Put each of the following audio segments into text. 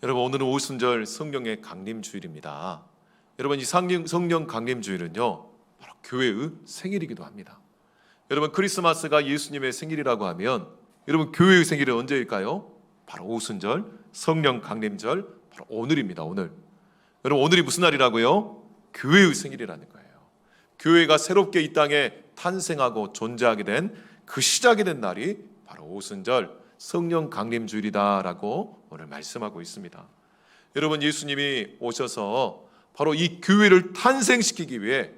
여러분, 오늘은 오순절 성령의 강림주일입니다. 여러분, 이 성령 강림주일은요 바로 교회의 생일이기도 합니다. 여러분, 크리스마스가 예수님의 생일이라고 하면 여러분, 교회의 생일은 언제일까요? 바로 오순절 성령 강림절, 바로 오늘입니다. 오늘. 여러분, 오늘이 무슨 날이라고요? 교회의 생일이라는 거예요. 교회가 새롭게 이 땅에 탄생하고 존재하게 된 그 시작이 된 날이 바로 오순절 성령 강림주일이다라고 오늘 말씀하고 있습니다. 여러분, 예수님이 오셔서 바로 이 교회를 탄생시키기 위해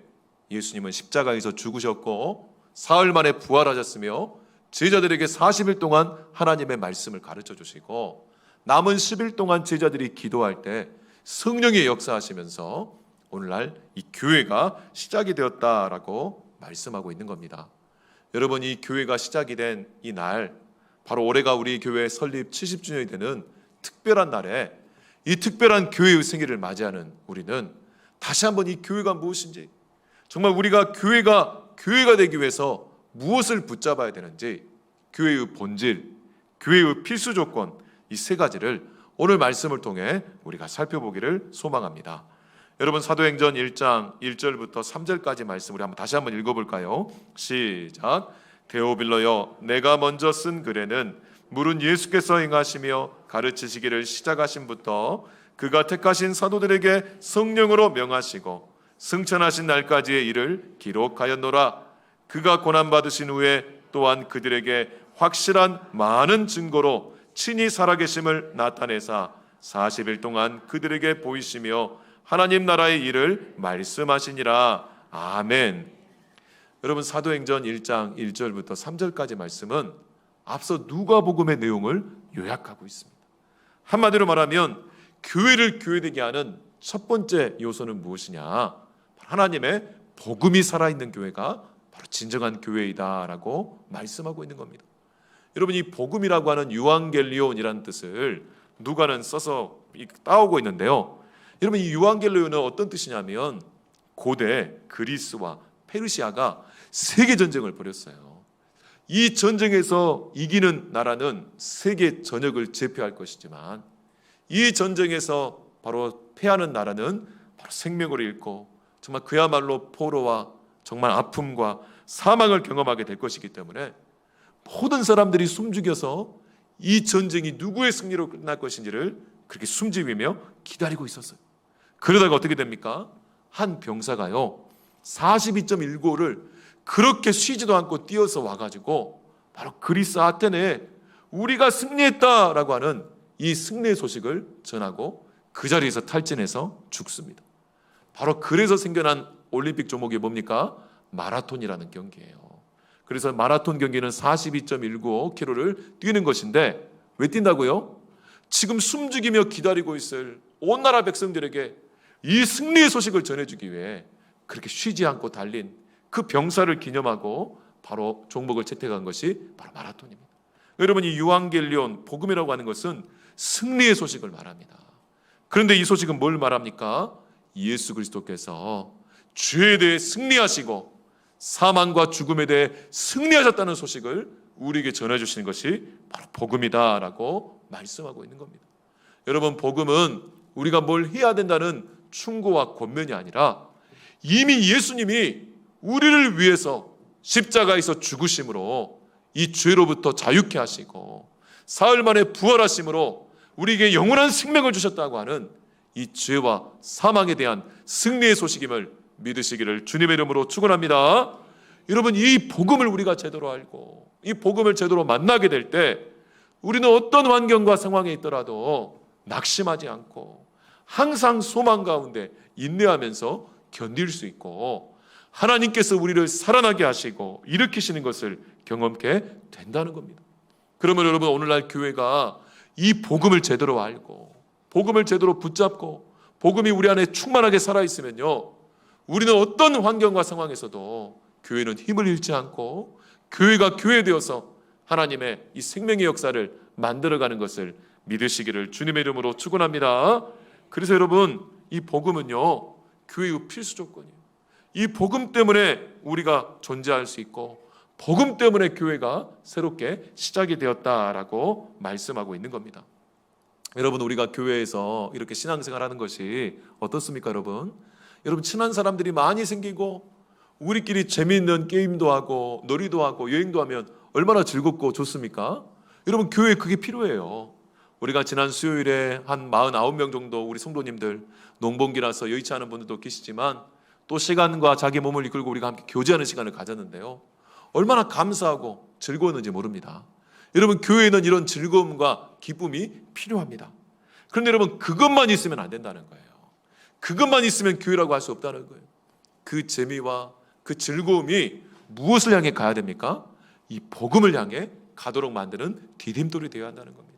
예수님은 십자가에서 죽으셨고 사흘 만에 부활하셨으며 제자들에게 40일 동안 하나님의 말씀을 가르쳐 주시고 남은 10일 동안 제자들이 기도할 때 성령이 역사하시면서 오늘날 이 교회가 시작이 되었다라고 말씀하고 있는 겁니다. 여러분, 이 교회가 시작이 된 이 날, 바로 올해가 우리 교회 설립 70주년이 되는 특별한 날에 이 특별한 교회의 생일을 맞이하는 우리는 다시 한번 이 교회가 무엇인지, 정말 우리가 교회가 되기 위해서 무엇을 붙잡아야 되는지, 교회의 본질, 교회의 필수 조건, 이 세 가지를 오늘 말씀을 통해 우리가 살펴보기를 소망합니다. 여러분, 사도행전 1장 1절부터 3절까지 말씀 우리 다시 한번 읽어볼까요? 시작. 데오빌로여, 내가 먼저 쓴 글에는 물은 예수께서 행하시며 가르치시기를 시작하신부터 그가 택하신 사도들에게 성령으로 명하시고 승천하신 날까지의 일을 기록하였노라. 그가 고난받으신 후에 또한 그들에게 확실한 많은 증거로 친히 살아계심을 나타내사 40일 동안 그들에게 보이시며 하나님 나라의 일을 말씀하시니라. 아멘. 여러분, 사도행전 1장 1절부터 3절까지 말씀은 앞서 누가복음의 내용을 요약하고 있습니다. 한마디로 말하면 교회를 교회되게 하는 첫 번째 요소는 무엇이냐? 하나님의 복음이 살아있는 교회가 바로 진정한 교회이다라고 말씀하고 있는 겁니다. 여러분, 이 복음이라고 하는 유앙겔리온이라는 뜻을 누가는 써서 따오고 있는데요. 여러분, 이 유앙겔리온은 어떤 뜻이냐면 고대 그리스와 페르시아가 세계 전쟁을 벌였어요. 이 전쟁에서 이기는 나라는 세계 전역을 제패할 것이지만 이 전쟁에서 바로 패하는 나라는 바로 생명을 잃고 정말 그야말로 포로와 정말 아픔과 사망을 경험하게 될 것이기 때문에 모든 사람들이 숨죽여서 이 전쟁이 누구의 승리로 끝날 것인지를 그렇게 숨지으며 기다리고 있었어요. 그러다가 어떻게 됩니까? 한 병사가요 42.195를 그렇게 쉬지도 않고 뛰어서 와가지고 바로 그리스 아테네에 우리가 승리했다라고 하는 이 승리의 소식을 전하고 그 자리에서 탈진해서 죽습니다. 바로 그래서 생겨난 올림픽 종목이 뭡니까? 마라톤이라는 경기예요. 그래서 마라톤 경기는 42.195km를 뛰는 것인데 왜 뛴다고요? 지금 숨죽이며 기다리고 있을 온 나라 백성들에게 이 승리의 소식을 전해주기 위해 그렇게 쉬지 않고 달린 그 병사를 기념하고 바로 종목을 채택한 것이 바로 마라톤입니다. 여러분, 이 유앙겔리온 복음이라고 하는 것은 승리의 소식을 말합니다. 그런데 이 소식은 뭘 말합니까? 예수 그리스도께서 죄에 대해 승리하시고 사망과 죽음에 대해 승리하셨다는 소식을 우리에게 전해주시는 것이 바로 복음이다라고 말씀하고 있는 겁니다. 여러분, 복음은 우리가 뭘 해야 된다는 충고와 권면이 아니라 이미 예수님이 우리를 위해서 십자가에서 죽으심으로 이 죄로부터 자유케 하시고 사흘 만에 부활하심으로 우리에게 영원한 생명을 주셨다고 하는 이 죄와 사망에 대한 승리의 소식임을 믿으시기를 주님의 이름으로 축원합니다. 여러분, 이 복음을 우리가 제대로 알고 이 복음을 제대로 만나게 될 때 우리는 어떤 환경과 상황에 있더라도 낙심하지 않고 항상 소망 가운데 인내하면서 견딜 수 있고 하나님께서 우리를 살아나게 하시고 일으키시는 것을 경험케 된다는 겁니다. 그러면 여러분, 오늘날 교회가 이 복음을 제대로 알고 복음을 제대로 붙잡고 복음이 우리 안에 충만하게 살아있으면요, 우리는 어떤 환경과 상황에서도 교회는 힘을 잃지 않고 교회가 교회되어서 하나님의 이 생명의 역사를 만들어가는 것을 믿으시기를 주님의 이름으로 축원합니다. 그래서 여러분, 이 복음은요 교회의 필수 조건이에요. 이 복음 때문에 우리가 존재할 수 있고 복음 때문에 교회가 새롭게 시작이 되었다라고 말씀하고 있는 겁니다. 여러분, 우리가 교회에서 이렇게 신앙생활하는 것이 어떻습니까, 여러분? 여러분, 친한 사람들이 많이 생기고 우리끼리 재미있는 게임도 하고 놀이도 하고 여행도 하면 얼마나 즐겁고 좋습니까? 여러분, 교회에 그게 필요해요. 우리가 지난 수요일에 한 49명 정도 우리 성도님들 농번기라서 여의치 않은 분들도 계시지만 또 시간과 자기 몸을 이끌고 우리가 함께 교제하는 시간을 가졌는데요. 얼마나 감사하고 즐거웠는지 모릅니다. 여러분, 교회에는 이런 즐거움과 기쁨이 필요합니다. 그런데 여러분, 그것만 있으면 안 된다는 거예요. 그것만 있으면 교회라고 할 수 없다는 거예요. 그 재미와 그 즐거움이 무엇을 향해 가야 됩니까? 이 복음을 향해 가도록 만드는 디딤돌이 되어야 한다는 겁니다.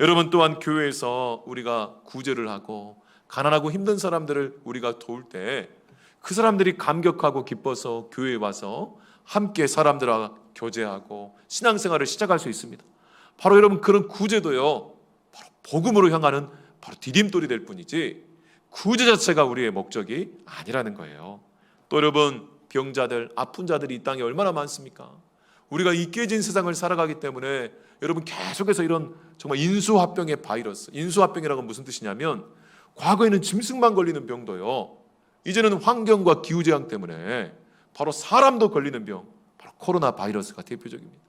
여러분, 또한 교회에서 우리가 구제를 하고 가난하고 힘든 사람들을 우리가 도울 때 그 사람들이 감격하고 기뻐서 교회에 와서 함께 사람들과 교제하고 신앙생활을 시작할 수 있습니다. 바로 여러분, 그런 구제도요, 바로 복음으로 향하는 바로 디딤돌이 될 뿐이지 구제 자체가 우리의 목적이 아니라는 거예요. 또 여러분, 병자들, 아픈 자들이 이 땅에 얼마나 많습니까? 우리가 이 깨진 세상을 살아가기 때문에 여러분, 계속해서 이런 정말 인수합병의 바이러스, 인수합병이라는 건 무슨 뜻이냐면 과거에는 짐승만 걸리는 병도요, 이제는 환경과 기후재앙 때문에 바로 사람도 걸리는 병, 바로 코로나 바이러스가 대표적입니다.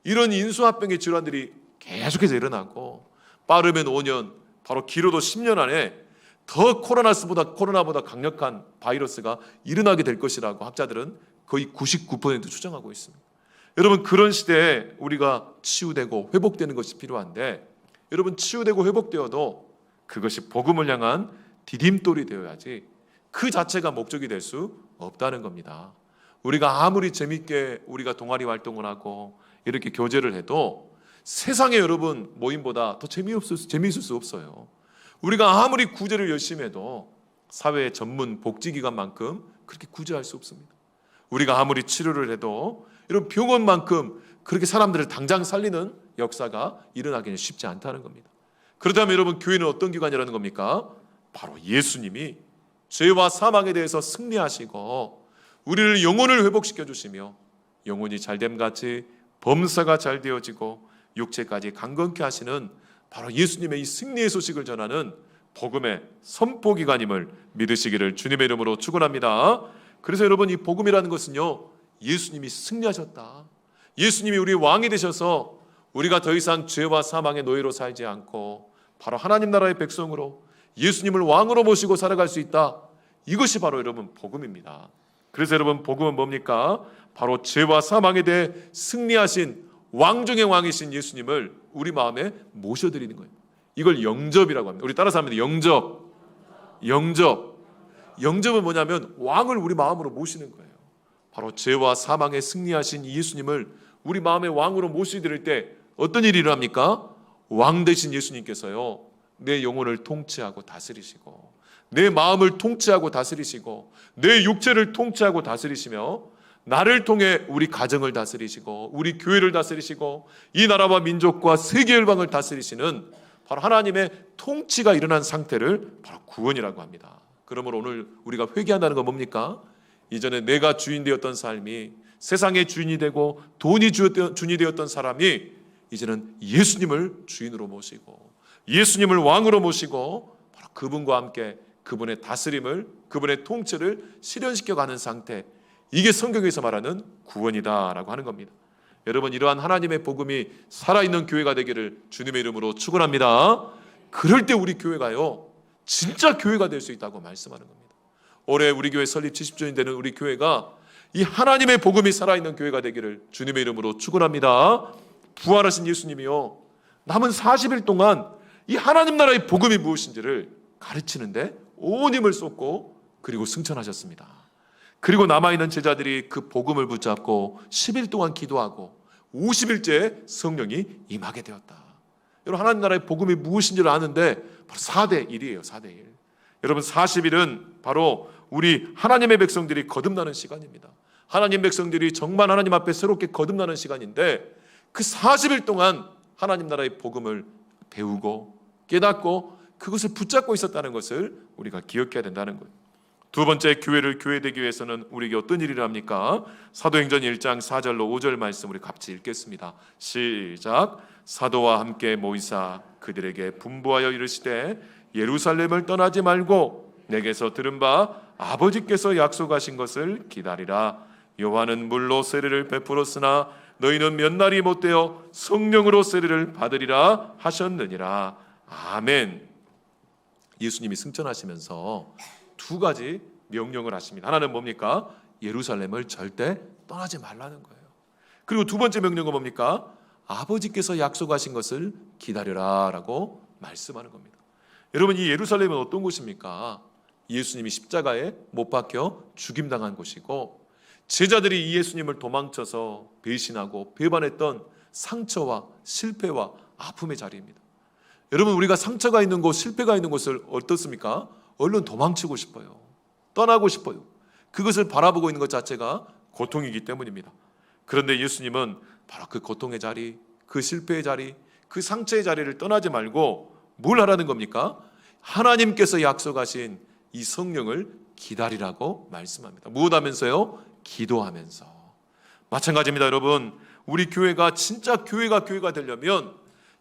이런 인수합병의 질환들이 계속해서 일어나고 빠르면 5년, 바로 길어도 10년 안에 더 코로나보다 강력한 바이러스가 일어나게 될 것이라고 학자들은 거의 99% 추정하고 있습니다. 여러분, 그런 시대에 우리가 치유되고 회복되는 것이 필요한데, 여러분, 치유되고 회복되어도 그것이 복음을 향한 디딤돌이 되어야지 그 자체가 목적이 될 수 없다는 겁니다. 우리가 아무리 재밌게 우리가 동아리 활동을 하고 이렇게 교제를 해도 세상에 여러분 모임보다 더 재미있을 수 없어요. 우리가 아무리 구제를 열심히 해도 사회 전문 복지기관만큼 그렇게 구제할 수 없습니다. 우리가 아무리 치료를 해도 이런 병원만큼 그렇게 사람들을 당장 살리는 역사가 일어나기는 쉽지 않다는 겁니다. 그렇다면 여러분, 교회는 어떤 기관이라는 겁니까? 바로 예수님이 죄와 사망에 대해서 승리하시고 우리를 영혼을 회복시켜 주시며 영혼이 잘됨같이 범사가 잘 되어지고 육체까지 강건케 하시는 바로 예수님의 이 승리의 소식을 전하는 복음의 선포기관임을 믿으시기를 주님의 이름으로 축원합니다. 그래서 여러분, 이 복음이라는 것은요, 예수님이 승리하셨다, 예수님이 우리 왕이 되셔서 우리가 더 이상 죄와 사망의 노예로 살지 않고 바로 하나님 나라의 백성으로 예수님을 왕으로 모시고 살아갈 수 있다, 이것이 바로 여러분 복음입니다. 그래서 여러분, 복음은 뭡니까? 바로 죄와 사망에 대해 승리하신 왕 중의 왕이신 예수님을 우리 마음에 모셔드리는 거예요. 이걸 영접이라고 합니다. 우리 따라서 합니다. 영접은 뭐냐면 왕을 우리 마음으로 모시는 거예요. 바로 죄와 사망에 승리하신 예수님을 우리 마음의 왕으로 모시드릴 때 어떤 일이 일어납니까? 왕 되신 예수님께서요, 내 영혼을 통치하고 다스리시고 내 마음을 통치하고 다스리시고 내 육체를 통치하고 다스리시며 나를 통해 우리 가정을 다스리시고 우리 교회를 다스리시고 이 나라와 민족과 세계 열방을 다스리시는 바로 하나님의 통치가 일어난 상태를 바로 구원이라고 합니다. 그러므로 오늘 우리가 회개한다는 건 뭡니까? 이전에 내가 주인 되었던 삶이 세상의 주인이 되고 돈이 주인이 되었던 사람이 이제는 예수님을 주인으로 모시고 예수님을 왕으로 모시고 바로 그분과 함께 그분의 다스림을, 그분의 통치를 실현시켜가는 상태, 이게 성경에서 말하는 구원이다라고 하는 겁니다. 여러분, 이러한 하나님의 복음이 살아있는 교회가 되기를 주님의 이름으로 축원합니다. 그럴 때 우리 교회가요, 진짜 교회가 될 수 있다고 말씀하는 겁니다. 올해 우리 교회 설립 70주년 되는 우리 교회가 이 하나님의 복음이 살아있는 교회가 되기를 주님의 이름으로 축원합니다. 부활하신 예수님이요, 남은 40일 동안 이 하나님 나라의 복음이 무엇인지를 가르치는데 온 힘을 쏟고 그리고 승천하셨습니다. 그리고 남아있는 제자들이 그 복음을 붙잡고 10일 동안 기도하고 50일째 성령이 임하게 되었다. 여러분, 하나님 나라의 복음이 무엇인지를 아는데 바로 4대 1이에요. 4대 1. 여러분, 40일은 바로 우리 하나님의 백성들이 거듭나는 시간입니다. 하나님 백성들이 정말 하나님 앞에 새롭게 거듭나는 시간인데 그 40일 동안 하나님 나라의 복음을 배우고 깨닫고 그것을 붙잡고 있었다는 것을 우리가 기억해야 된다는 거예요. 두 번째, 교회를 교회되기 위해서는 우리에게 어떤 일을 합니까? 사도행전 1장 4절로 5절 말씀 우리 같이 읽겠습니다. 시작. 사도와 함께 모이사 그들에게 분부하여 이르시되 예루살렘을 떠나지 말고 내게서 들은 바 아버지께서 약속하신 것을 기다리라. 요한은 물로 세례를 베풀었으나 너희는 몇 날이 못되어 성령으로 세례를 받으리라 하셨느니라. 아멘. 예수님이 승천하시면서 두 가지 명령을 하십니다. 하나는 뭡니까? 예루살렘을 절대 떠나지 말라는 거예요. 그리고 두 번째 명령은 뭡니까? 아버지께서 약속하신 것을 기다려라 라고 말씀하는 겁니다. 여러분, 이 예루살렘은 어떤 곳입니까? 예수님이 십자가에 못 박혀 죽임당한 곳이고 제자들이 이 예수님을 도망쳐서 배신하고 배반했던 상처와 실패와 아픔의 자리입니다. 여러분, 우리가 상처가 있는 곳, 실패가 있는 곳을 어떻습니까? 얼른 도망치고 싶어요. 떠나고 싶어요. 그것을 바라보고 있는 것 자체가 고통이기 때문입니다. 그런데 예수님은 바로 그 고통의 자리, 그 실패의 자리, 그 상처의 자리를 떠나지 말고 뭘 하라는 겁니까? 하나님께서 약속하신 이 성령을 기다리라고 말씀합니다. 무엇하면서요? 기도하면서. 마찬가지입니다. 여러분, 우리 교회가 진짜 교회가 되려면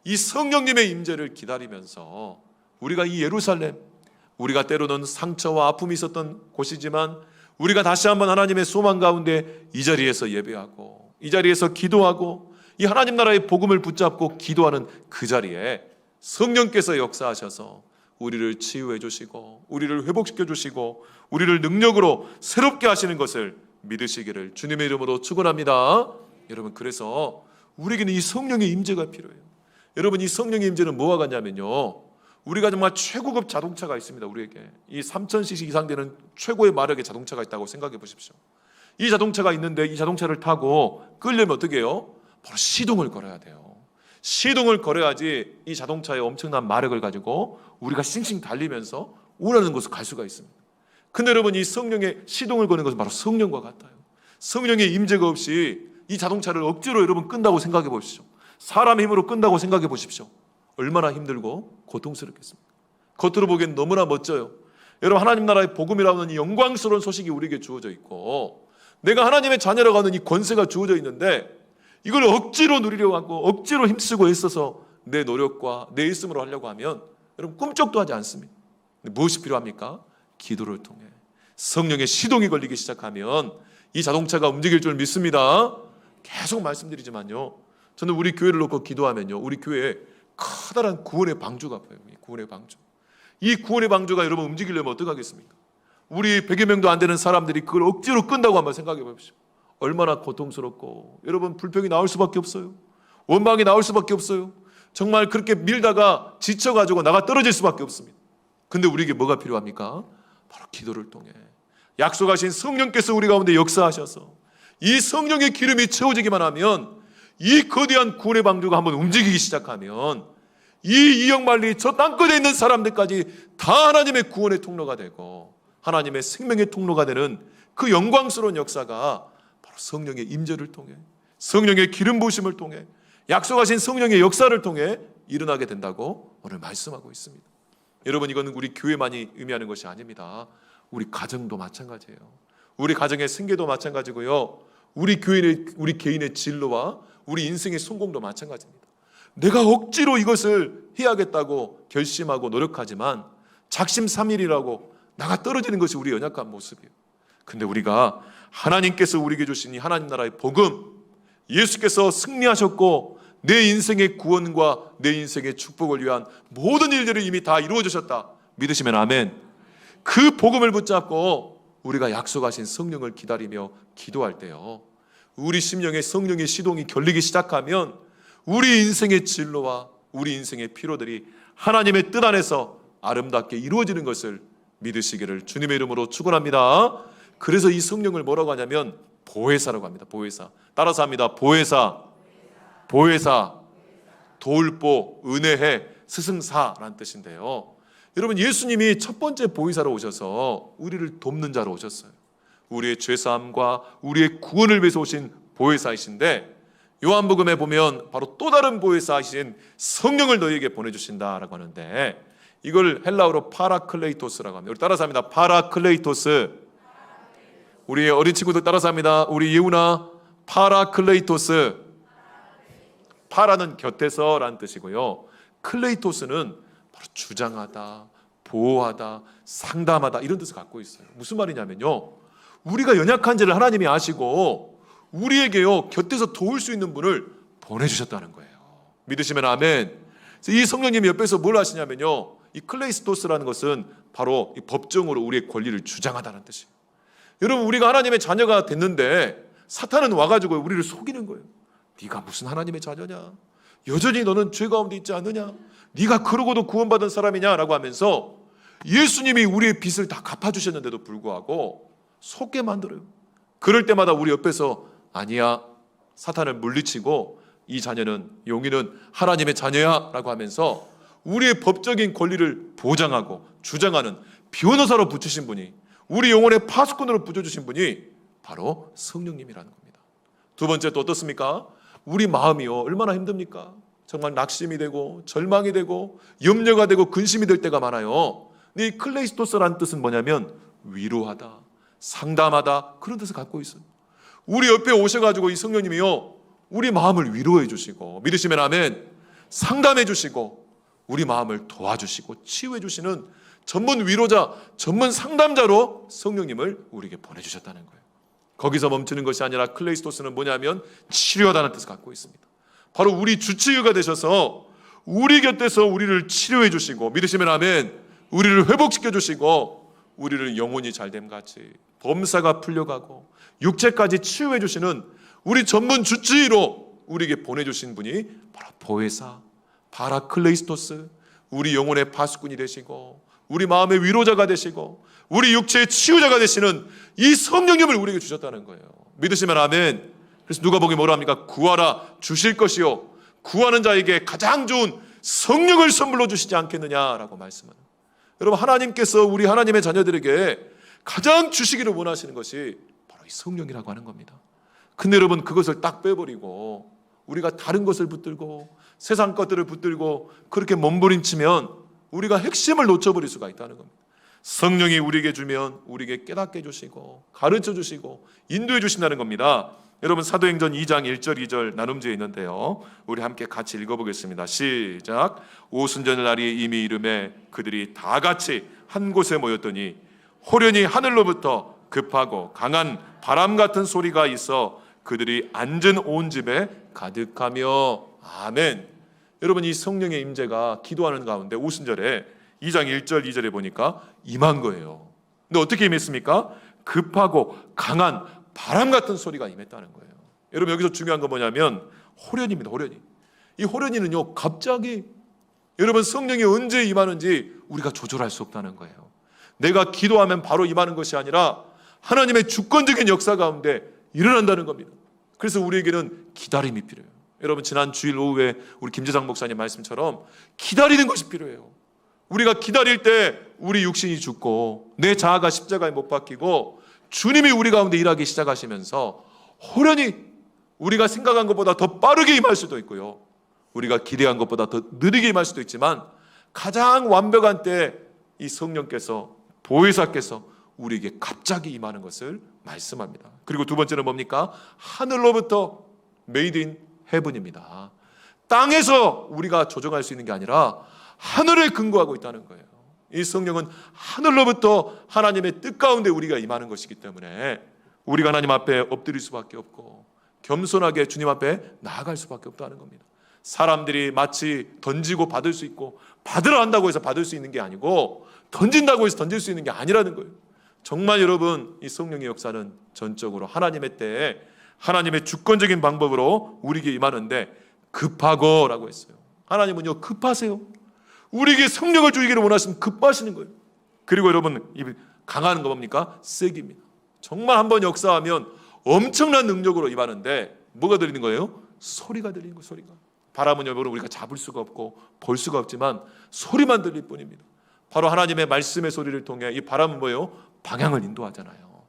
이 성령님의 임재를 기다리면서 우리가 이 예루살렘, 우리가 때로는 상처와 아픔이 있었던 곳이지만 우리가 다시 한번 하나님의 소망 가운데 이 자리에서 예배하고 이 자리에서 기도하고 이 하나님 나라의 복음을 붙잡고 기도하는 그 자리에 성령께서 역사하셔서 우리를 치유해 주시고 우리를 회복시켜 주시고 우리를 능력으로 새롭게 하시는 것을 믿으시기를 주님의 이름으로 축원합니다. 여러분, 그래서 우리에게는 이 성령의 임재가 필요해요. 여러분, 이 성령의 임재는 뭐와 같냐면요, 우리가 정말 최고급 자동차가 있습니다. 우리에게 이 3000cc 이상 되는 최고의 마력의 자동차가 있다고 생각해 보십시오. 이 자동차가 있는데 이 자동차를 타고 끌려면 어떻게 해요? 바로 시동을 걸어야 돼요. 시동을 걸어야지 이 자동차의 엄청난 마력을 가지고 우리가 싱싱 달리면서 원하는 곳을 갈 수가 있습니다. 근데 여러분, 이 성령의 시동을 거는 것은 바로 성령과 같아요. 성령의 임재가 없이 이 자동차를 억지로 여러분 끈다고 생각해 보십시오. 사람의 힘으로 끈다고 생각해 보십시오. 얼마나 힘들고 고통스럽겠습니까? 겉으로 보기엔 너무나 멋져요. 여러분, 하나님 나라의 복음이라는 이 영광스러운 소식이 우리에게 주어져 있고 내가 하나님의 자녀라고 하는 이 권세가 주어져 있는데 이걸 억지로 누리려고 하고 억지로 힘쓰고 애써서 내 노력과 내 있음으로 하려고 하면 여러분 꿈쩍도 하지 않습니다. 근데 무엇이 필요합니까? 기도를 통해 성령의 시동이 걸리기 시작하면 이 자동차가 움직일 줄 믿습니다. 계속 말씀드리지만요, 저는 우리 교회를 놓고 기도하면요, 우리 교회에 커다란 구원의 방주가 보여요. 구원의 방주. 이 구원의 방주가 여러분 움직이려면 어떡하겠습니까? 우리 100여 명도 안 되는 사람들이 그걸 억지로 끈다고 한번 생각해 보십시오. 얼마나 고통스럽고 여러분 불평이 나올 수밖에 없어요. 원망이 나올 수밖에 없어요. 정말 그렇게 밀다가 지쳐가지고 나가 떨어질 수밖에 없습니다. 근데 우리에게 뭐가 필요합니까? 바로 기도를 통해 약속하신 성령께서 우리 가운데 역사하셔서 이 성령의 기름이 채워지기만 하면 이 거대한 구원의 방주가 한번 움직이기 시작하면 이 이역만리 저 땅끝에 있는 사람들까지 다 하나님의 구원의 통로가 되고 하나님의 생명의 통로가 되는 그 영광스러운 역사가 바로 성령의 임재를 통해 성령의 기름 부으심을 통해 약속하신 성령의 역사를 통해 일어나게 된다고 오늘 말씀하고 있습니다. 여러분, 이건 우리 교회만이 의미하는 것이 아닙니다. 우리 가정도 마찬가지예요. 우리 가정의 생계도 마찬가지고요. 우리 개인의 진로와 우리 인생의 성공도 마찬가지입니다. 내가 억지로 이것을 해야겠다고 결심하고 노력하지만 작심삼일이라고 나가 떨어지는 것이 우리 연약한 모습이에요. 근데 우리가 하나님께서 우리에게 주신 이 하나님 나라의 복음, 예수께서 승리하셨고 내 인생의 구원과 내 인생의 축복을 위한 모든 일들이 이미 다 이루어지셨다 믿으시면 아멘. 그 복음을 붙잡고 우리가 약속하신 성령을 기다리며 기도할 때요, 우리 심령에 성령의 시동이 결리기 시작하면 우리 인생의 진로와 우리 인생의 피로들이 하나님의 뜻 안에서 아름답게 이루어지는 것을 믿으시기를 주님의 이름으로 축원합니다. 그래서 이 성령을 뭐라고 하냐면 보혜사라고 합니다. 보혜사. 따라서 합니다. 보혜사. 보혜사. 도울보, 은혜해, 스승사라는 뜻인데요, 여러분, 예수님이 첫 번째 보혜사로 오셔서 우리를 돕는 자로 오셨어요. 우리의 죄사함과 우리의 구원을 위해서 오신 보혜사이신데 요한복음에 보면 바로 또 다른 보혜사이신 성령을 너희에게 보내주신다라고 하는데 이걸 헬라어로 파라클레이토스라고 합니다. 우리 따라서 합니다. 파라클레이토스. 우리 어린 친구들 따라서 합니다. 우리 예훈아, 파라클레이토스. 파라는 곁에서라는 뜻이고요, 클레이토스는 바로 주장하다, 보호하다, 상담하다 이런 뜻을 갖고 있어요. 무슨 말이냐면요, 우리가 연약한지를 하나님이 아시고 우리에게요 곁에서 도울 수 있는 분을 보내주셨다는 거예요. 믿으시면 아멘. 이 성령님이 옆에서 뭘 하시냐면요, 이 클레이스토스라는 것은 바로 이 법정으로 우리의 권리를 주장하다는 뜻이에요. 여러분, 우리가 하나님의 자녀가 됐는데 사탄은 와가지고 우리를 속이는 거예요. 네가 무슨 하나님의 자녀냐, 여전히 너는 죄 가운데 있지 않느냐, 네가 그러고도 구원받은 사람이냐라고 하면서 예수님이 우리의 빚을 다 갚아주셨는데도 불구하고 속게 만들어요. 그럴 때마다 우리 옆에서 아니야, 사탄을 물리치고 이 자녀는, 용인은 하나님의 자녀야 라고 하면서 우리의 법적인 권리를 보장하고 주장하는 변호사로 붙이신 분이, 우리 영혼의 파수꾼으로 붙여주신 분이 바로 성령님이라는 겁니다. 두 번째 또 어떻습니까? 우리 마음이요 얼마나 힘듭니까? 정말 낙심이 되고 절망이 되고 염려가 되고 근심이 될 때가 많아요. 근데 이 클레이스토스라는 뜻은 뭐냐면 위로하다, 상담하다, 그런 뜻을 갖고 있어요. 우리 옆에 오셔가지고 이 성령님이요 우리 마음을 위로해 주시고, 믿으시면 아멘, 상담해 주시고 우리 마음을 도와주시고 치유해 주시는 전문 위로자, 전문 상담자로 성령님을 우리에게 보내주셨다는 거예요. 거기서 멈추는 것이 아니라 클레이스토스는 뭐냐면 치료하다는 뜻을 갖고 있습니다. 바로 우리 주치의가 되셔서 우리 곁에서 우리를 치료해 주시고, 믿으시면 아멘, 우리를 회복시켜 주시고 우리를 영혼이 잘됨같이 범사가 풀려가고 육체까지 치유해 주시는 우리 전문 주치의로 우리에게 보내주신 분이 바로 보혜사 바라클레이스토스, 우리 영혼의 파수꾼이 되시고 우리 마음의 위로자가 되시고 우리 육체의 치유자가 되시는 이 성령님을 우리에게 주셨다는 거예요. 믿으시면 아멘. 그래서 누가복음에 뭐라 합니까? 구하라 주실 것이요 구하는 자에게 가장 좋은 성령을 선물로 주시지 않겠느냐라고 말씀하는. 여러분, 하나님께서 우리 하나님의 자녀들에게 가장 주시기를 원하시는 것이 바로 이 성령이라고 하는 겁니다. 근데 여러분, 그것을 딱 빼버리고 우리가 다른 것을 붙들고 세상 것들을 붙들고 그렇게 몸부림치면 우리가 핵심을 놓쳐버릴 수가 있다는 겁니다. 성령이 우리에게 주면 우리에게 깨닫게 해주시고 가르쳐 주시고 인도해 주신다는 겁니다. 여러분, 사도행전 2장 1절 2절 나눔지에 있는데요, 우리 함께 같이 읽어보겠습니다. 시작. 오순절 날이 이미 이르매 그들이 다 같이 한 곳에 모였더니 호련히 하늘로부터 급하고 강한 바람 같은 소리가 있어 그들이 앉은 온 집에 가득하며. 아멘. 여러분, 이 성령의 임재가 기도하는 가운데 오순절에 2장 1절 2절에 보니까 임한 거예요. 근데 어떻게 임했습니까? 급하고 강한 바람 같은 소리가 임했다는 거예요. 여러분, 여기서 중요한 건 뭐냐면 호련입니다. 호련히. 이 호련히는요 갑자기, 여러분, 성령이 언제 임하는지 우리가 조절할 수 없다는 거예요. 내가 기도하면 바로 임하는 것이 아니라 하나님의 주권적인 역사 가운데 일어난다는 겁니다. 그래서 우리에게는 기다림이 필요해요. 여러분, 지난 주일 오후에 우리 김재장 목사님 말씀처럼 기다리는 것이 필요해요. 우리가 기다릴 때 우리 육신이 죽고 내 자아가 십자가에 못 박히고 주님이 우리 가운데 일하기 시작하시면서 호련히 우리가 생각한 것보다 더 빠르게 임할 수도 있고요, 우리가 기대한 것보다 더 느리게 임할 수도 있지만 가장 완벽한 때 이 성령께서, 보혜사께서 우리에게 갑자기 임하는 것을 말씀합니다. 그리고 두 번째는 뭡니까? 하늘로부터 메이드 인 헤븐입니다. 땅에서 우리가 조정할 수 있는 게 아니라 하늘에 근거하고 있다는 거예요. 이 성령은 하늘로부터 하나님의 뜻 가운데 우리가 임하는 것이기 때문에 우리가 하나님 앞에 엎드릴 수밖에 없고 겸손하게 주님 앞에 나아갈 수밖에 없다는 겁니다. 사람들이 마치 던지고 받을 수 있고 받으러 한다고 해서 받을 수 있는 게 아니고 던진다고 해서 던질 수 있는 게 아니라는 거예요. 정말 여러분, 이 성령의 역사는 전적으로 하나님의 때에 하나님의 주권적인 방법으로 우리에게 임하는데 급하고 라고 했어요. 하나님은요 급하세요. 우리에게 성령을 주기를 원하시면 급하시는 거예요. 그리고 여러분, 이 강한 거 뭡니까? 세기입니다. 정말 한번 역사하면 엄청난 능력으로 임하는데 뭐가 들리는 거예요? 소리가 들리는 거예요. 소리가. 바람은 여러분 우리가 잡을 수가 없고 볼 수가 없지만 소리만 들릴 뿐입니다. 바로 하나님의 말씀의 소리를 통해 이 바람은 뭐예요? 방향을 인도하잖아요.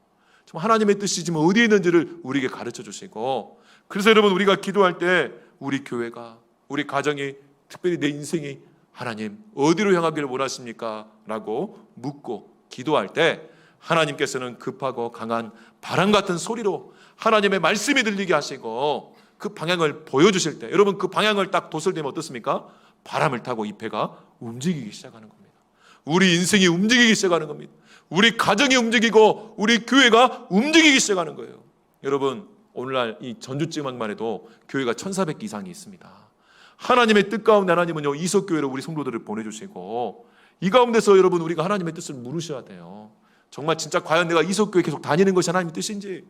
정말 하나님의 뜻이 지금 어디에 있는지를 우리에게 가르쳐 주시고, 그래서 여러분, 우리가 기도할 때 우리 교회가, 우리 가정이, 특별히 내 인생이 하나님 어디로 향하기를 원하십니까? 라고 묻고 기도할 때 하나님께서는 급하고 강한 바람 같은 소리로 하나님의 말씀이 들리게 하시고 그 방향을 보여주실 때, 여러분, 그 방향을 딱 도설되면 어떻습니까? 바람을 타고 이 배가 움직이기 시작하는 겁니다. 우리 인생이 움직이기 시작하는 겁니다. 우리 가정이 움직이고 우리 교회가 움직이기 시작하는 거예요. 여러분, 오늘날 이 전주지방만 해도 교회가 1,400개 이상이 있습니다. 하나님의 뜻 가운데 하나님은요, 이석교회로 우리 성도들을 보내주시고, 이 가운데서 여러분 우리가 하나님의 뜻을 물으셔야 돼요. 정말 진짜 과연 내가 이석교회 계속 다니는 것이 하나님의 뜻인지,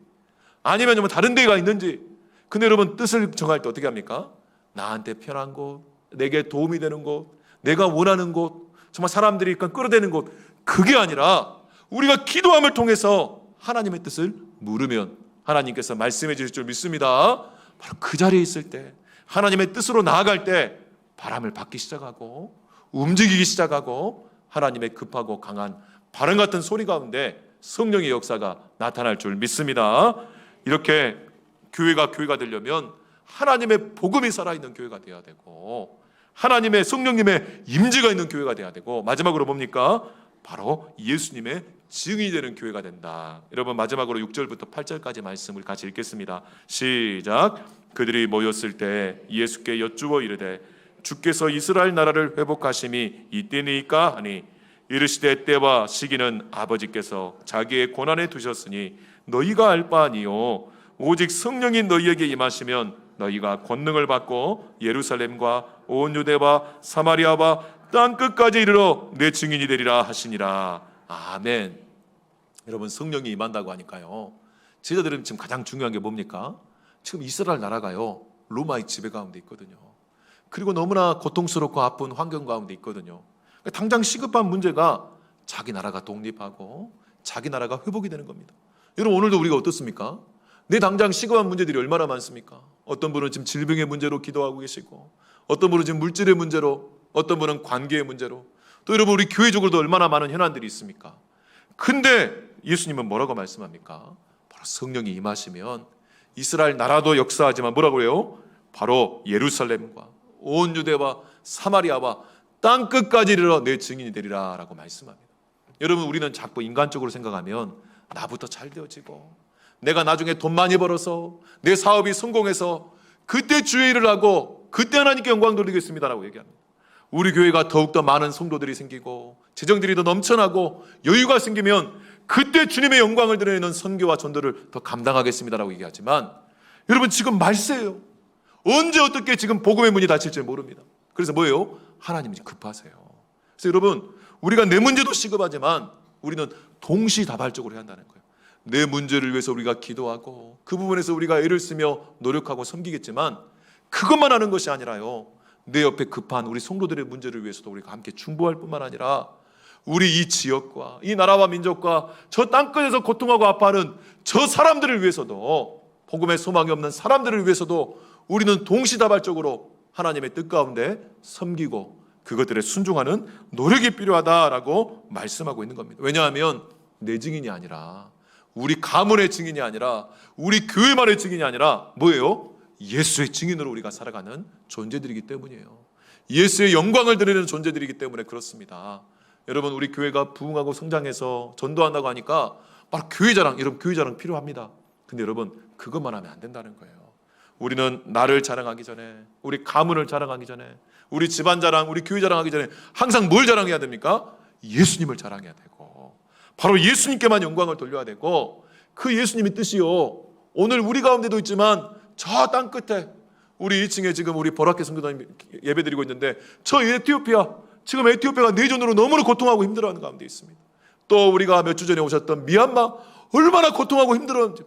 아니면 뭐 다른 데가 있는지. 근데 여러분, 뜻을 정할 때 어떻게 합니까? 나한테 편한 곳, 내게 도움이 되는 곳, 내가 원하는 곳, 정말 사람들이 끌어대는 곳, 그게 아니라 우리가 기도함을 통해서 하나님의 뜻을 물으면 하나님께서 말씀해 주실 줄 믿습니다. 바로 그 자리에 있을 때, 하나님의 뜻으로 나아갈 때 바람을 받기 시작하고 움직이기 시작하고 하나님의 급하고 강한 바람 같은 소리 가운데 성령의 역사가 나타날 줄 믿습니다. 이렇게 교회가 되려면 하나님의 복음이 살아있는 교회가 되어야 되고, 하나님의 성령님의 임재가 있는 교회가 되어야 되고, 마지막으로 뭡니까? 바로 예수님의 증인이 되는 교회가 된다. 여러분, 마지막으로 6절부터 8절까지 말씀을 같이 읽겠습니다. 시작. 그들이 모였을 때 예수께 여쭈어 이르되 주께서 이스라엘 나라를 회복하심이 이때니까 하니, 이르시되 때와 시기는 아버지께서 자기의 권한에 두셨으니 너희가 알 바 아니요 오직 성령이 너희에게 임하시면 너희가 권능을 받고 예루살렘과 온 유대와 사마리아와 땅 끝까지 이르러 내 증인이 되리라 하시니라. 아멘. 여러분, 성령이 임한다고 하니까요, 제자들은 지금 가장 중요한 게 뭡니까? 지금 이스라엘 나라가요, 로마의 지배 가운데 있거든요. 그리고 너무나 고통스럽고 아픈 환경 가운데 있거든요. 당장 시급한 문제가 자기 나라가 독립하고 자기 나라가 회복이 되는 겁니다. 여러분, 오늘도 우리가 어떻습니까? 내 당장 시급한 문제들이 얼마나 많습니까? 어떤 분은 지금 질병의 문제로 기도하고 계시고, 어떤 분은 지금 물질의 문제로, 어떤 분은 관계의 문제로, 또 여러분 우리 교회적으로도 얼마나 많은 현안들이 있습니까? 근데 예수님은 뭐라고 말씀합니까? 바로 성령이 임하시면 이스라엘 나라도 역사하지만 뭐라고 해요? 바로 예루살렘과 온 유대와 사마리아와 땅 끝까지 이르러 내 증인이 되리라 라고 말씀합니다. 여러분, 우리는 자꾸 인간적으로 생각하면 나부터 잘 되어지고, 내가 나중에 돈 많이 벌어서 내 사업이 성공해서 그때 주의 일을 하고 그때 하나님께 영광 돌리겠습니다라고 얘기합니다. 우리 교회가 더욱더 많은 성도들이 생기고 재정들이 더 넘쳐나고 여유가 생기면 그때 주님의 영광을 드러내는 선교와 전도를 더 감당하겠습니다라고 얘기하지만, 여러분, 지금 말세예요. 언제 어떻게 지금 복음의 문이 닫힐지 모릅니다. 그래서 뭐예요? 하나님이 급하세요. 그래서 여러분, 우리가 내 문제도 시급하지만 우리는 동시다발적으로 해야 한다는 거예요. 내 문제를 위해서 우리가 기도하고 그 부분에서 우리가 애를 쓰며 노력하고 섬기겠지만, 그것만 하는 것이 아니라요, 내 옆에 급한 우리 성도들의 문제를 위해서도 우리가 함께 중보할 뿐만 아니라 우리 이 지역과 이 나라와 민족과 저 땅끝에서 고통하고 아파하는 저 사람들을 위해서도, 복음의 소망이 없는 사람들을 위해서도 우리는 동시다발적으로 하나님의 뜻 가운데 섬기고 그것들에 순종하는 노력이 필요하다라고 말씀하고 있는 겁니다. 왜냐하면 내 증인이 아니라, 우리 가문의 증인이 아니라, 우리 교회만의 증인이 아니라 뭐예요? 예수의 증인으로 우리가 살아가는 존재들이기 때문이에요. 예수의 영광을 드리는 존재들이기 때문에 그렇습니다. 여러분, 우리 교회가 부흥하고 성장해서 전도한다고 하니까 바로 교회 자랑, 여러분 교회 자랑 필요합니다. 근데 여러분, 그것만 하면 안 된다는 거예요. 우리는 나를 자랑하기 전에, 우리 가문을 자랑하기 전에, 우리 집안 자랑, 우리 교회 자랑하기 전에 항상 뭘 자랑해야 됩니까? 예수님을 자랑해야 되고, 바로 예수님께만 영광을 돌려야 되고, 그 예수님의 뜻이요, 오늘 우리 가운데도 있지만 저 땅 끝에 우리 2층에 지금 우리 보라케 성교단님 예배드리고 있는데, 저 에티오피아, 지금 에티오피아가 내전으로 너무나 고통하고 힘들어하는 가운데 있습니다. 또 우리가 몇 주 전에 오셨던 미얀마, 얼마나 고통하고 힘들었는지,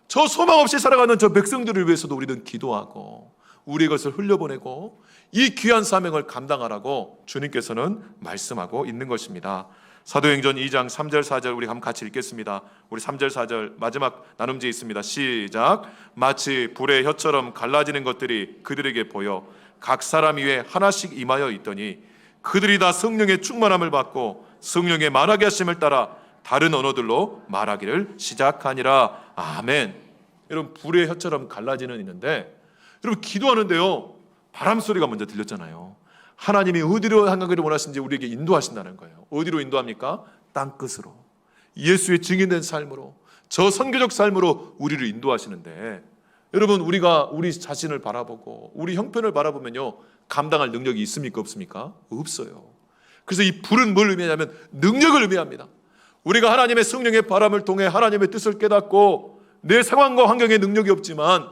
저 소망 없이 살아가는 저 백성들을 위해서도 우리는 기도하고 우리 것을 흘려보내고 이 귀한 사명을 감당하라고 주님께서는 말씀하고 있는 것입니다. 사도행전 2장 3절 4절 우리 한번 같이 읽겠습니다. 우리 3절 4절 마지막 나눔지에 있습니다. 시작. 마치 불의 혀처럼 갈라지는 것들이 그들에게 보여 각 사람 위에 하나씩 임하여 있더니 그들이 다 성령의 충만함을 받고 성령의 말하게 하심을 따라 다른 언어들로 말하기를 시작하니라. 아멘. 여러분, 불의 혀처럼 갈라지는 있는데, 여러분 기도하는데요, 바람 소리가 먼저 들렸잖아요. 하나님이 어디로 향하기를 원하시는지 우리에게 인도하신다는 거예요. 어디로 인도합니까? 땅끝으로, 예수의 증인된 삶으로, 저 선교적 삶으로 우리를 인도하시는데, 여러분 우리가 우리 자신을 바라보고 우리 형편을 바라보면요, 감당할 능력이 있습니까? 없습니까? 없어요. 그래서 이 불은 뭘 의미하냐면 능력을 의미합니다. 우리가 하나님의 성령의 바람을 통해 하나님의 뜻을 깨닫고 내 상황과 환경에 능력이 없지만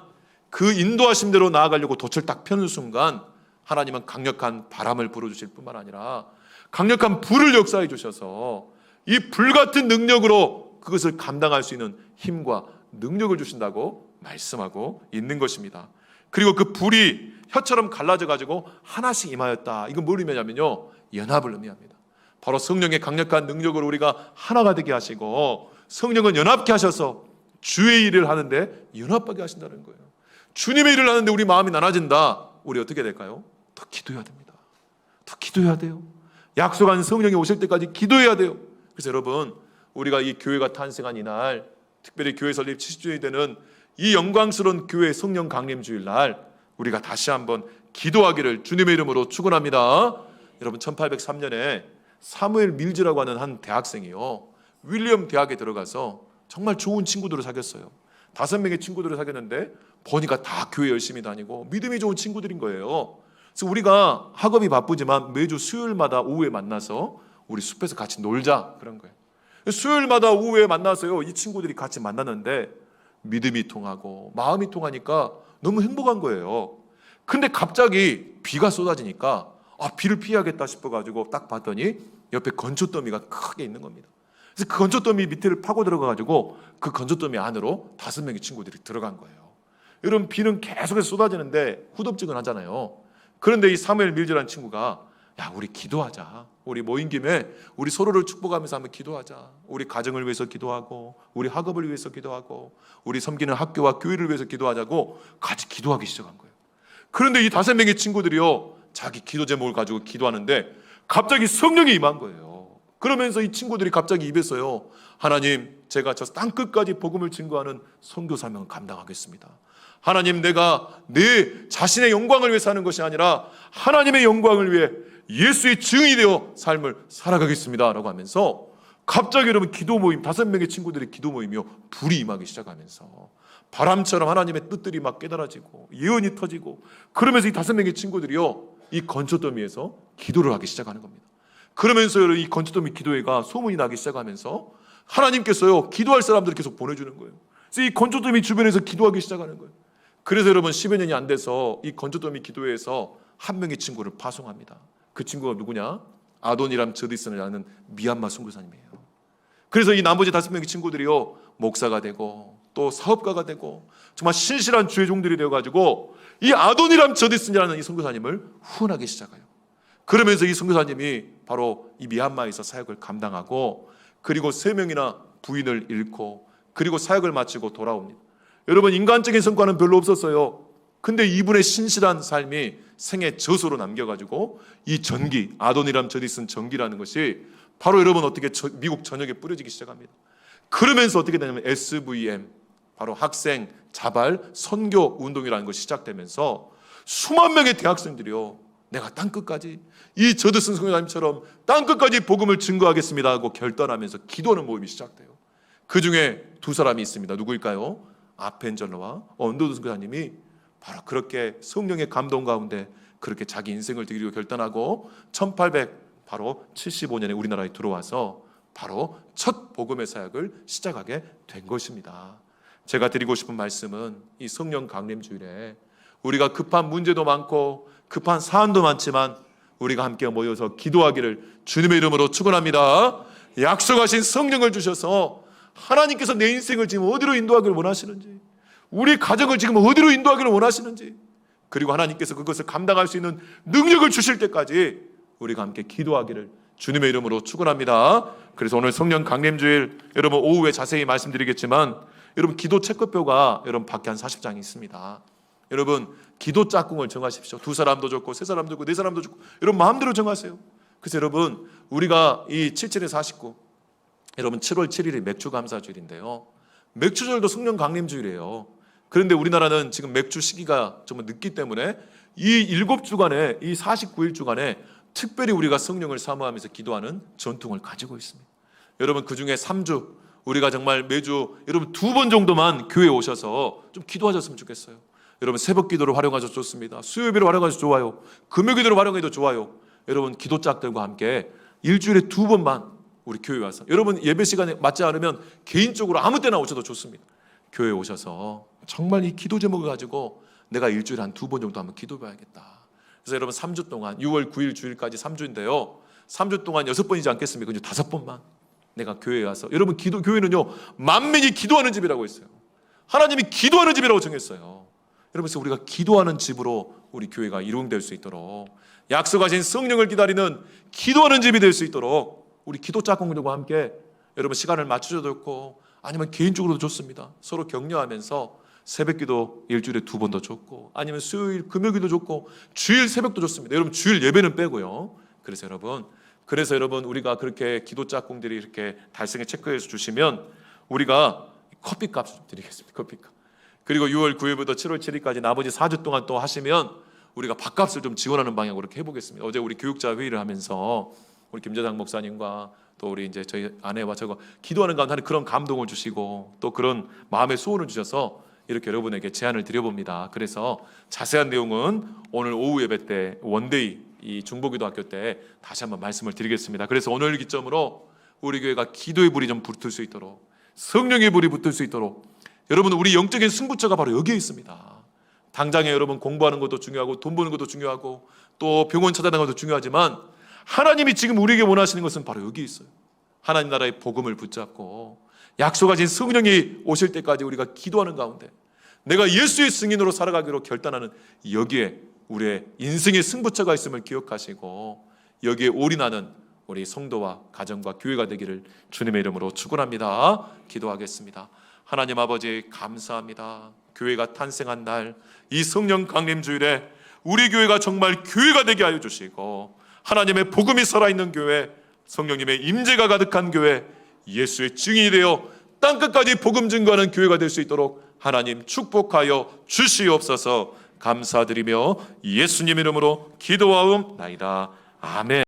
그 인도하심대로 나아가려고 돛을 딱 펴는 순간 하나님은 강력한 바람을 불어주실 뿐만 아니라 강력한 불을 역사해 주셔서 이 불같은 능력으로 그것을 감당할 수 있는 힘과 능력을 주신다고 말씀하고 있는 것입니다. 그리고 그 불이 혀처럼 갈라져 가지고 하나씩 임하였다. 이건 뭘 의미하냐면요, 연합을 의미합니다. 바로 성령의 강력한 능력으로 우리가 하나가 되게 하시고 성령은 연합케 하셔서 주의 일을 하는데 연합하게 하신다는 거예요. 주님의 일을 하는데 우리 마음이 나눠진다. 우리 어떻게 될까요? 더 기도해야 됩니다. 더 기도해야 돼요. 약속한 성령이 오실 때까지 기도해야 돼요. 그래서 여러분, 우리가 이 교회가 탄생한 이날, 특별히 교회 설립 70주년이 되는 이 영광스러운 교회 성령 강림 주일날 우리가 다시 한번 기도하기를 주님의 이름으로 축원합니다. 여러분, 1803년에 사무엘 밀즈라고 하는 한 대학생이요, 윌리엄 대학에 들어가서 정말 좋은 친구들을 사귀었어요. 5명의 친구들을 사귀었는데 보니까 다 교회 열심히 다니고 믿음이 좋은 친구들인 거예요. 그래서 우리가 학업이 바쁘지만 매주 수요일마다 오후에 만나서 우리 숲에서 같이 놀자, 그런 거예요. 수요일마다 오후에 만나서요, 이 친구들이 같이 만났는데 믿음이 통하고 마음이 통하니까 너무 행복한 거예요. 근데 갑자기 비가 쏟아지니까 비를 피해야겠다 싶어가지고 딱 봤더니 옆에 건초더미가 크게 있는 겁니다. 그래서 그 건초더미 밑에를 파고 들어가가지고 그 건초더미 안으로 5명의 친구들이 들어간 거예요. 여러분, 비는 계속해서 쏟아지는데 후덥지근하잖아요. 그런데 이 사무엘 밀즈라는 친구가, 야, 우리 기도하자. 우리 모인 김에 우리 서로를 축복하면서 한번 기도하자. 우리 가정을 위해서 기도하고 우리 학업을 위해서 기도하고 우리 섬기는 학교와 교회를 위해서 기도하자고 같이 기도하기 시작한 거예요. 그런데 이 5명의 친구들이요, 자기 기도 제목을 가지고 기도하는데 갑자기 성령이 임한 거예요. 그러면서 이 친구들이 갑자기 입에서요, 하나님, 제가 저 땅끝까지 복음을 증거하는 선교 사명을 감당하겠습니다. 하나님, 내가 내 자신의 영광을 위해 사는 것이 아니라 하나님의 영광을 위해 예수의 증인이 되어 삶을 살아가겠습니다 라고 하면서 갑자기 여러분, 기도 모임, 5명의 친구들의 기도 모임이요, 불이 임하기 시작하면서 바람처럼 하나님의 뜻들이 막 깨달아지고 예언이 터지고, 그러면서 이 5명의 친구들이요, 이 건초더미에서 기도를 하기 시작하는 겁니다. 그러면서 여러분, 이 건초더미 기도회가 소문이 나기 시작하면서 하나님께서요, 기도할 사람들을 계속 보내주는 거예요. 그래서 이 건초더미 주변에서 기도하기 시작하는 거예요. 그래서 여러분, 10여 년이 안 돼서 이 건초더미 기도회에서 한 명의 친구를 파송합니다. 그 친구가 누구냐? 아도니람 저디슨이라는 미얀마 선교사님이에요. 그래서 이 나머지 5명의 친구들이요, 목사가 되고 또 사업가가 되고 정말 신실한 주의 종들이 되어가지고 이 아도니람 저디슨이라는 이 선교사님을 후원하기 시작해요. 그러면서 이 선교사님이 바로 이 미얀마에서 사역을 감당하고, 그리고 3명이나 부인을 잃고, 그리고 사역을 마치고 돌아옵니다. 여러분, 인간적인 성과는 별로 없었어요. 근데 이분의 신실한 삶이 생애 저서로 남겨가지고 이 전기, 아도니람 저디슨 전기라는 것이 바로 여러분 어떻게 미국 전역에 뿌려지기 시작합니다. 그러면서 어떻게 되냐면 SVM, 바로 학생 자발 선교 운동이라는 것이 시작되면서 수만 명의 대학생들이요, 내가 땅끝까지 이 저디슨 선교사님처럼 땅끝까지 복음을 증거하겠습니다 하고 결단하면서 기도하는 모임이 시작돼요. 그 중에 2사람이 있습니다. 누구일까요? 아펜젤러와 언더드 선교사님이 바로 그렇게 성령의 감동 가운데 그렇게 자기 인생을 드리고 결단하고 1875년에 우리나라에 들어와서 바로 첫 복음의 사역을 시작하게 된 것입니다. 제가 드리고 싶은 말씀은 이 성령 강림 주일에 우리가 급한 문제도 많고 급한 사안도 많지만 우리가 함께 모여서 기도하기를 주님의 이름으로 축원합니다. 약속하신 성령을 주셔서 하나님께서 내 인생을 지금 어디로 인도하기를 원하시는지, 우리 가정을 지금 어디로 인도하기를 원하시는지, 그리고 하나님께서 그것을 감당할 수 있는 능력을 주실 때까지 우리가 함께 기도하기를 주님의 이름으로 축원합니다. 그래서 오늘 성령 강림주일, 여러분 오후에 자세히 말씀드리겠지만 여러분 기도 체크표가 여러분 밖에 한 40장이 있습니다. 여러분 기도 짝꿍을 정하십시오. 2사람도 좋고 3사람도 좋고 4사람도 좋고 여러분 마음대로 정하세요. 그래서 여러분 우리가 이 77에 49, 여러분 7월 7일이 맥주 감사주일인데요, 맥주절도 성령 강림주일이에요. 그런데 우리나라는 지금 맥주 시기가 좀 늦기 때문에 이 7주간에, 이 49일 주간에 특별히 우리가 성령을 사모하면서 기도하는 전통을 가지고 있습니다. 여러분 그 중에 3주 우리가 정말 매주 여러분 2번 정도만 교회에 오셔서 좀 기도하셨으면 좋겠어요. 여러분 새벽 기도를 활용하셔도 좋습니다. 수요일을 활용하셔도 좋아요. 금요 기도를 활용해도 좋아요. 여러분 기도짝들과 함께 일주일에 2번만 우리 교회 와서, 여러분 예배 시간에 맞지 않으면 개인적으로 아무 때나 오셔도 좋습니다. 교회에 오셔서 정말 이 기도 제목을 가지고 내가 일주일에 한 2번 정도 한번 기도해봐야겠다. 그래서 여러분 3주 동안 6월 9일 주일까지 3주인데요. 3주 동안 6번이지 않겠습니까? 이제 5번만 내가 교회에 와서, 여러분 교회는요 만민이 기도하는 집이라고 했어요. 하나님이 기도하는 집이라고 정했어요. 여러분, 그래서 우리가 기도하는 집으로 우리 교회가 이루어질 수 있도록, 약속하신 성령을 기다리는 기도하는 집이 될 수 있도록 우리 기도 짝꿍들과 함께 여러분 시간을 맞추셔도 좋고 아니면 개인적으로도 좋습니다. 서로 격려하면서 새벽 기도 일주일에 2번도 좋고, 아니면 수요일 금요 기도 좋고, 주일 새벽도 좋습니다. 여러분 주일 예배는 빼고요. 그래서 여러분 우리가 그렇게 기도 짝꿍들이 이렇게 달성에 체크해서 주시면 우리가 커피값 좀 드리겠습니다. 커피값. 그리고 6월 9일부터 7월 7일까지 나머지 4주 동안 또 하시면 우리가 밥값을 좀 지원하는 방향으로 이렇게 해보겠습니다. 어제 우리 교육자 회의를 하면서 우리 김재당 목사님과 또 우리 이제 저희 아내와 저가 기도하는 가운데 하는 그런 감동을 주시고 또 그런 마음의 소원을 주셔서 이렇게 여러분에게 제안을 드려봅니다. 그래서 자세한 내용은 오늘 오후 예배 때 원데이 이 중보기도학교 때 다시 한번 말씀을 드리겠습니다. 그래서 오늘 기점으로 우리 교회가 기도의 불이 좀 붙을 수 있도록, 성령의 불이 붙을 수 있도록, 여러분 우리 영적인 승부처가 바로 여기에 있습니다. 당장에 여러분 공부하는 것도 중요하고 돈 버는 것도 중요하고 또 병원 찾아다니는 것도 중요하지만 하나님이 지금 우리에게 원하시는 것은 바로 여기 있어요. 하나님 나라의 복음을 붙잡고 약속하신 성령이 오실 때까지 우리가 기도하는 가운데 내가 예수의 증인으로 살아가기로 결단하는 여기에 우리의 인생의 승부처가 있음을 기억하시고 여기에 올인하는 우리 성도와 가정과 교회가 되기를 주님의 이름으로 축원합니다. 기도하겠습니다. 하나님 아버지 감사합니다. 교회가 탄생한 날 이 성령 강림 주일에 우리 교회가 정말 교회가 되게 하여 주시고 하나님의 복음이 살아있는 교회, 성령님의 임재가 가득한 교회, 예수의 증인이 되어 땅끝까지 복음 증거하는 교회가 될 수 있도록 하나님 축복하여 주시옵소서. 감사드리며 예수님 이름으로 기도하옵나이다. 아멘.